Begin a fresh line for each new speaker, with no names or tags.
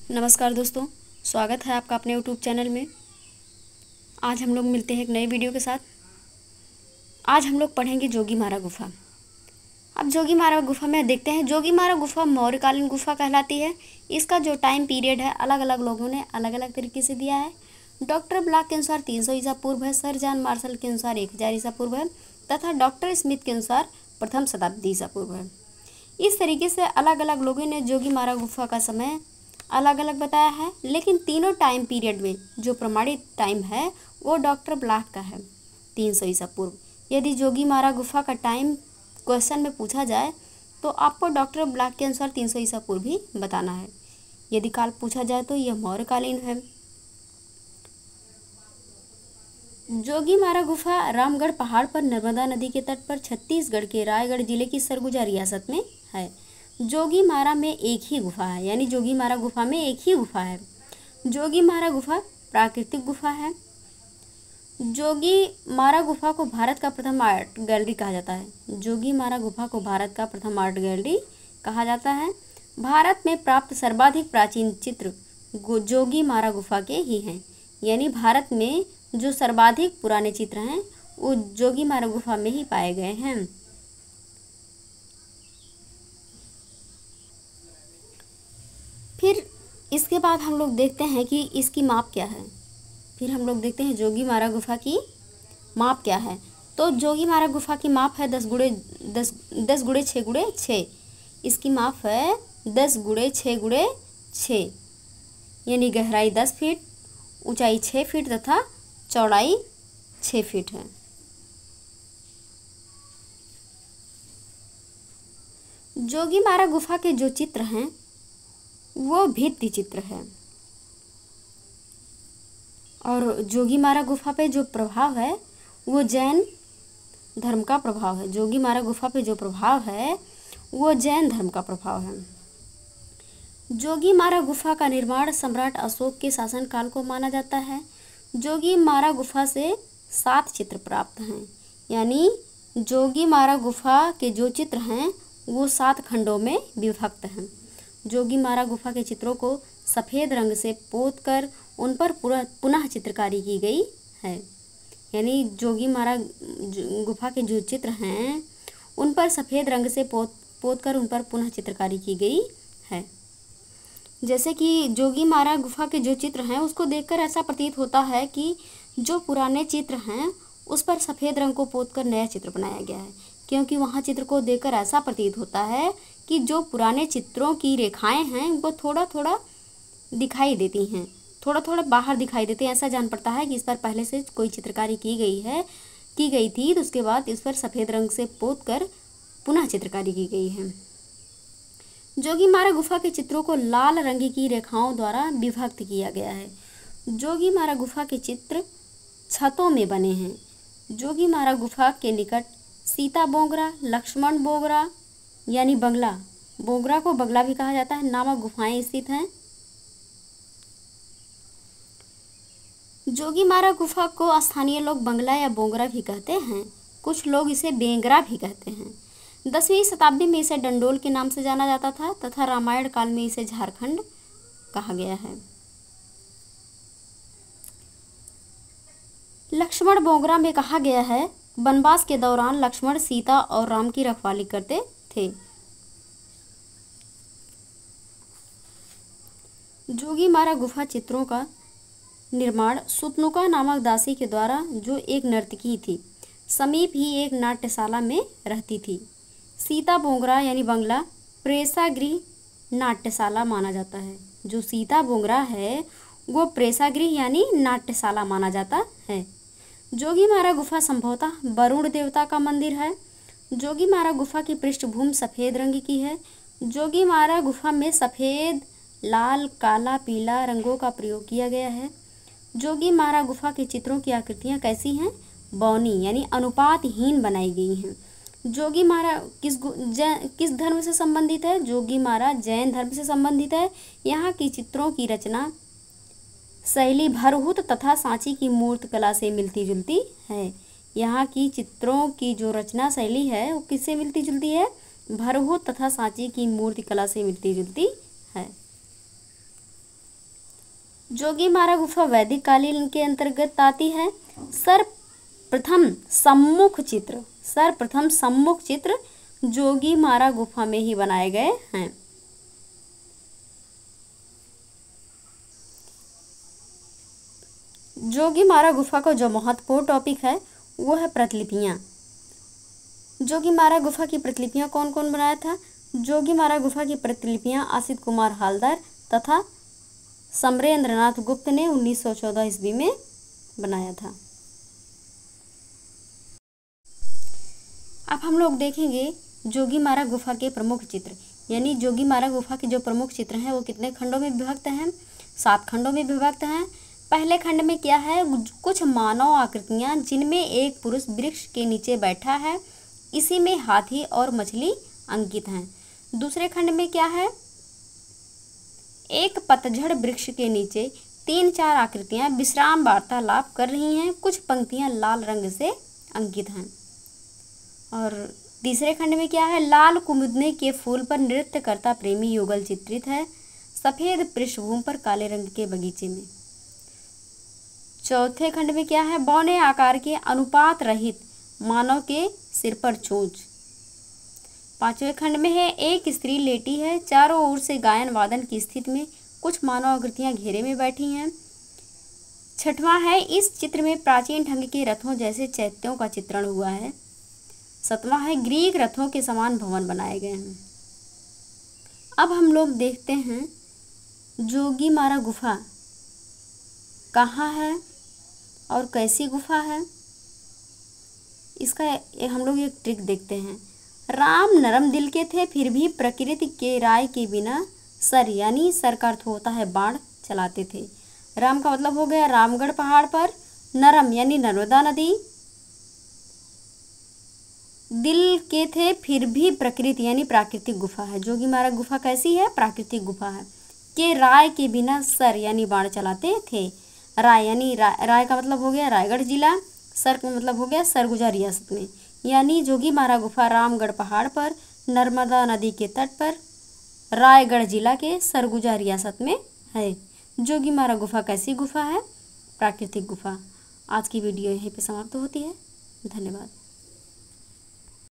नमस्कार दोस्तों, स्वागत है आपका अपने यूट्यूब चैनल में। आज हम लोग मिलते हैं एक नई वीडियो के साथ। आज हम लोग पढ़ेंगे जोगीमारा गुफा। अब जोगीमारा गुफा में देखते हैं, जोगीमारा गुफा मौर्यकालीन गुफा कहलाती है। इसका जो टाइम पीरियड है अलग अलग लोगों ने अलग अलग तरीके से दिया है। डॉक्टर ब्लॉक के अनुसार 300 ईसा पूर्व है, सर जॉन मार्शल के अनुसार 1000 ईसा पूर्व है तथा डॉक्टर स्मिथ के अनुसार प्रथम शताब्दी ईसा पूर्व है। इस तरीके से अलग अलग लोगों ने जोगीमारा गुफा का समय अलग अलग बताया है, लेकिन तीनों टाइम पीरियड में जो प्रमाणित टाइम है वो डॉक्टर ब्लॉक का है 300 ईसा पूर्व। यदि जोगीमारा गुफा का टाइम क्वेश्चन में पूछा जाए तो आपको डॉक्टर ब्लॉक के अनुसार 300 ईसा पूर्व ही बताना है। यदि काल पूछा जाए तो यह मौर्यकालीन है। जोगीमारा गुफा रामगढ़ पहाड़ पर नर्मदा नदी के तट पर छत्तीसगढ़ के रायगढ़ जिले की सरगुजा रियासत में है। जोगीमारा में एक ही गुफा है, यानी जोगीमारा गुफा में एक ही गुफा है। जोगीमारा गुफा प्राकृतिक गुफा है। जोगीमारा गुफा को भारत का प्रथम आर्ट गैलरी कहा जाता है। जोगीमारा गुफा को भारत का प्रथम आर्ट गैलरी कहा जाता है। भारत में प्राप्त सर्वाधिक प्राचीन चित्र जोगीमारा गुफा के ही हैं, यानी भारत में जो सर्वाधिक पुराने चित्र हैं वो जोगीमारा गुफा में ही पाए गए हैं। फिर इसके बाद हम लोग देखते हैं कि इसकी माप क्या है। फिर हम लोग देखते हैं जोगीमारा गुफा की माप क्या है। तो जोगीमारा गुफा की माप है 10 गुणे 6 इसकी माप है 10 गुणे 6 यानी गहराई 10 फीट, ऊंचाई 6 फीट तथा चौड़ाई 6 फीट है। जोगीमारा गुफा के जो चित्र हैं वो भित्ति चित्र है। और जोगीमारा गुफा पे जो प्रभाव है वो जैन धर्म का प्रभाव है। जोगीमारा गुफा पे जो प्रभाव है वो जैन धर्म का प्रभाव है। जोगीमारा गुफा का निर्माण सम्राट अशोक के शासनकाल को माना जाता है। जोगीमारा गुफा से 7 चित्र प्राप्त हैं, यानी जोगीमारा गुफा के जो चित्र हैं वो 7 खंडों में विभक्त हैं। जोगीमारा गुफा के चित्रों को सफ़ेद रंग से पोतकर उन पर पुनः चित्रकारी की गई है, यानी जोगीमारा गुफा के जो चित्र हैं उन पर सफ़ेद रंग से पोतकर उन पर पुनः चित्रकारी की गई है। जैसे कि जोगीमारा गुफा के जो चित्र हैं उसको देखकर ऐसा प्रतीत होता है कि जो पुराने चित्र हैं उस पर सफ़ेद रंग को पोतकर नया चित्र बनाया गया है, क्योंकि वहाँ चित्र को देखकर ऐसा प्रतीत होता है कि जो पुराने चित्रों की रेखाएं हैं वो थोड़ा थोड़ा दिखाई देती हैं, थोड़ा थोड़ा बाहर दिखाई देते हैं। ऐसा जान पड़ता है कि इस पर पहले से कोई चित्रकारी की गई थी, तो उसके बाद इस पर सफ़ेद रंग से पोतकर पुनः चित्रकारी की गई है। जोगीमारा गुफा के चित्रों को लाल रंग की रेखाओं द्वारा विभक्त किया गया है। जोगीमारा गुफा के चित्र छतों में बने हैं। जोगीमारा गुफा के निकट सीता बोगरा, लक्ष्मण बोगरा यानी बंगला, बोगरा को बगला भी कहा जाता है, नामक गुफाएं स्थित हैं। जोगीमारा गुफा को स्थानीय लोग बंगला या बोगरा भी कहते हैं, कुछ लोग इसे बेंगरा भी कहते हैं। 10वीं शताब्दी में इसे डंडोल के नाम से जाना जाता था तथा रामायण काल में इसे झारखंड कहा गया है। लक्ष्मण बोगरा में कहा गया है, वनवास के दौरान लक्ष्मण सीता और राम की रखवाली करते थे। जोगीमारा गुफा चित्रों का निर्माण सुतनुका नामक दासी के द्वारा, जो एक नर्तकी थी, समीप ही एक नाट्यशाला में रहती थी। सीता बोगरा यानी बंगला प्रेक्षागृह नाट्यशाला माना जाता है। जो सीता बोगरा है वो प्रेक्षागृह यानी नाट्यशाला माना जाता है। जोगीमारा गुफा संभवतः वरुण देवता का मंदिर है। जोगीमारा गुफा की पृष्ठभूमि सफ़ेद रंग की है। जोगीमारा गुफा में सफ़ेद, लाल, काला, पीला रंगों का प्रयोग किया गया है। जोगीमारा गुफा के चित्रों की आकृतियाँ कैसी हैं? बौनी यानी अनुपातहीन बनाई गई हैं। जोगीमारा किस धर्म से संबंधित है? जोगीमारा जैन धर्म से संबंधित है। यहाँ की चित्रों की रचना शैली भरहुत तथा सांची की मूर्त कला से मिलती जुलती है। यहाँ की चित्रों की जो रचना शैली है वो किससे मिलती जुलती है? भरहुत तथा सांची की मूर्ति कला से मिलती जुलती है। जोगीमारा गुफा वैदिक कालीन के अंतर्गत आती है। सर्वप्रथम सम्मुख चित्र जोगीमारा गुफा में ही बनाए गए हैं। जोगीमारा गुफा का जो महत्वपूर्ण टॉपिक है वो है प्रतिलिपियाँ। जोगीमारा गुफा की प्रतिलिपियाँ कौन कौन बनाया था? जोगीमारा गुफा की प्रतिलिपियाँ असित कुमार हालदार तथा समरेंद्रनाथ गुप्त ने 1914 ईस्वी में बनाया था। अब हम लोग देखेंगे जोगीमारा गुफा के प्रमुख चित्र, यानी जोगीमारा गुफा के जो प्रमुख चित्र हैं वो कितने खंडों में विभक्त हैं? 7 खंडों में विभक्त हैं। पहले खंड में क्या है? कुछ मानव आकृतियाँ जिनमें एक पुरुष वृक्ष के नीचे बैठा है, इसी में हाथी और मछली अंकित हैं। दूसरे खंड में क्या है? एक पतझड़ वृक्ष के नीचे 3-4 आकृतियाँ विश्राम वार्तालाप कर रही हैं, कुछ पंक्तियाँ लाल रंग से अंकित हैं। और तीसरे खंड में क्या है? लाल कुमुदने के फूल पर नृत्य करता प्रेमी युगल चित्रित है, सफेद पृष्ठभूमि पर काले रंग के बगीचे में। चौथे खंड में क्या है? बौने आकार के अनुपात रहित मानव के सिर पर चोंच। पांचवें खंड में है एक स्त्री लेटी है, चारों ओर से गायन वादन की स्थिति में, कुछ मानव आकृतियां घेरे में बैठी हैं। छठवां है इस चित्र में प्राचीन ढंग के रथों जैसे चैत्यों का चित्रण हुआ है। सातवां है ग्रीक रथों के समान भवन बनाए गए हैं। अब हम लोग देखते हैं जोगीमारा गुफा कहाँ है और कैसी गुफा है। इसका हम लोग एक ट्रिक देखते हैं। राम नरम दिल के थे, फिर भी प्रकृति के राय के बिना सर यानी सर का अर्थ होता है बाण चलाते थे। राम का मतलब हो गया रामगढ़ पहाड़ पर, नरम यानी नर्मदा नदी, दिल के थे फिर भी प्रकृति यानी प्राकृतिक गुफा है। जोगीमारा गुफा कैसी है? प्राकृतिक गुफा है। के राय के बिना सर यानी बाण चलाते थे। राय यानी राय का मतलब हो गया रायगढ़ जिला, सर का मतलब हो गया सरगुजा रियासत में। यानी जोगीमारा गुफा रामगढ़ पहाड़ पर, नर्मदा नदी के तट पर, रायगढ़ जिला के सरगुजा रियासत में है। जोगीमारा गुफा कैसी गुफा है? प्राकृतिक गुफा। आज की वीडियो यहीं पे समाप्त होती है। धन्यवाद।